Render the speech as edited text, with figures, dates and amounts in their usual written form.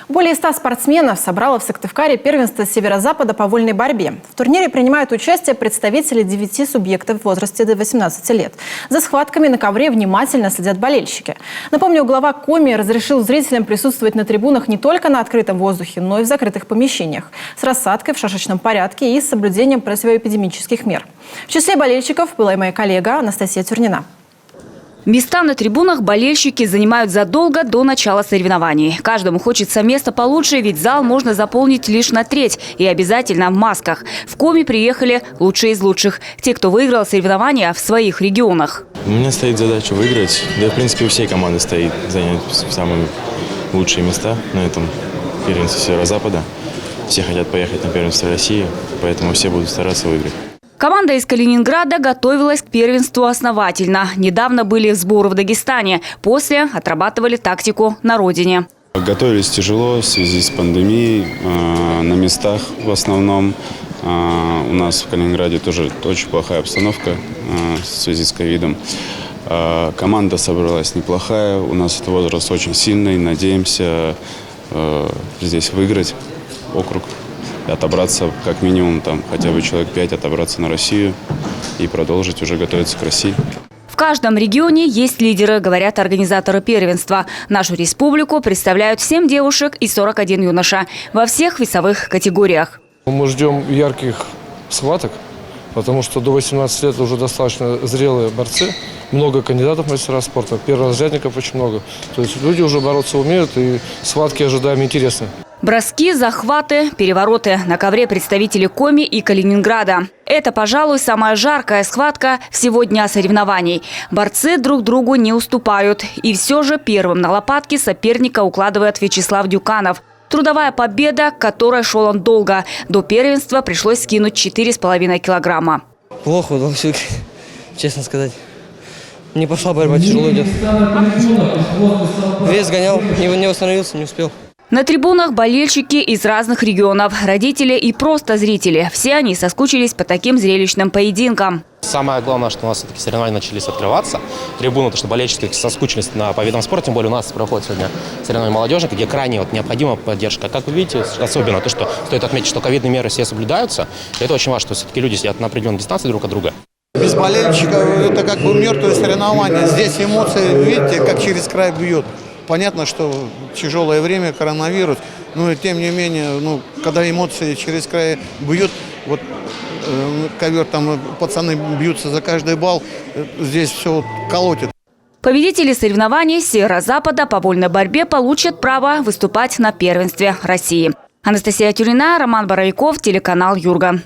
Более 100 спортсменов собрало в Сыктывкаре первенство Северо-Запада по вольной борьбе. В турнире принимают участие представители 9 субъектов в возрасте до 18 лет. За схватками на ковре внимательно следят болельщики. Напомню, глава Коми разрешил зрителям присутствовать на трибунах не только на открытом воздухе, но и в закрытых помещениях, с рассадкой в шашечном порядке и с соблюдением противоэпидемических мер. В числе болельщиков была и моя коллега Анастасия Тюрнина. Места на трибунах болельщики занимают задолго до начала соревнований. Каждому хочется места получше, ведь зал можно заполнить лишь на треть и обязательно в масках. В Коми приехали лучшие из лучших. Те, кто выиграл соревнования в своих регионах. У меня стоит задача выиграть. Да и, в принципе, у всей команды стоит занять самые лучшие места на этом первенстве Северо-Запада. Все хотят поехать на первенство России, поэтому все будут стараться выиграть. Команда из Калининграда готовилась к первенству основательно. Недавно были сборы в Дагестане. После отрабатывали тактику на родине. Готовились тяжело в связи с пандемией. На местах в основном. У нас в Калининграде тоже очень плохая обстановка в связи с ковидом. Команда собралась неплохая. У нас этот возраст очень сильный. Надеемся здесь выиграть округ. Отобраться как минимум там хотя бы человек 5, отобраться на Россию и продолжить уже готовиться к России. В каждом регионе есть лидеры, говорят организаторы первенства. Нашу республику представляют 7 девушек и 41 юноша во всех весовых категориях. Мы ждем ярких схваток, потому что до 18 лет уже достаточно зрелые борцы. Много кандидатов в мастера спорта, перворазрядников очень много. То есть люди уже бороться умеют, и схватки ожидаем интересные. Броски, захваты, перевороты. На ковре представители Коми и Калининграда. Это, пожалуй, самая жаркая схватка всего дня соревнований. Борцы друг другу не уступают. И все же первым на лопатки соперника укладывает Вячеслав Дюканов. Трудовая победа, к которой шел он долго. До первенства пришлось скинуть 4,5 килограмма. Плохо удалось, честно сказать. Не пошла борьба, тяжело идет. Вес гонял, не восстановился, не успел. На трибунах болельщики из разных регионов, родители и просто зрители. Все они соскучились по таким зрелищным поединкам. Самое главное, что у нас все-таки соревнования начались открываться. Трибуны, то что болельщики соскучились по видам спорта, тем более у нас проходит сегодня соревнования молодежи, где крайне необходима поддержка. Как вы видите, особенно то, что стоит отметить, что ковидные меры все соблюдаются. И это очень важно, что все-таки люди сидят на определенной дистанции друг от друга. Без болельщиков это как бы мертвое соревнование. Здесь эмоции, видите, как через край бьет. Понятно, что тяжелое время, коронавирус, но тем не менее, когда эмоции через край бьют, вот ковер, там пацаны бьются за каждый балл, здесь все колотит. Победители соревнований Северо-Запада по вольной борьбе получат право выступать на первенстве России. Анастасия Тюрнина, Роман Боровиков, телеканал «Юрга».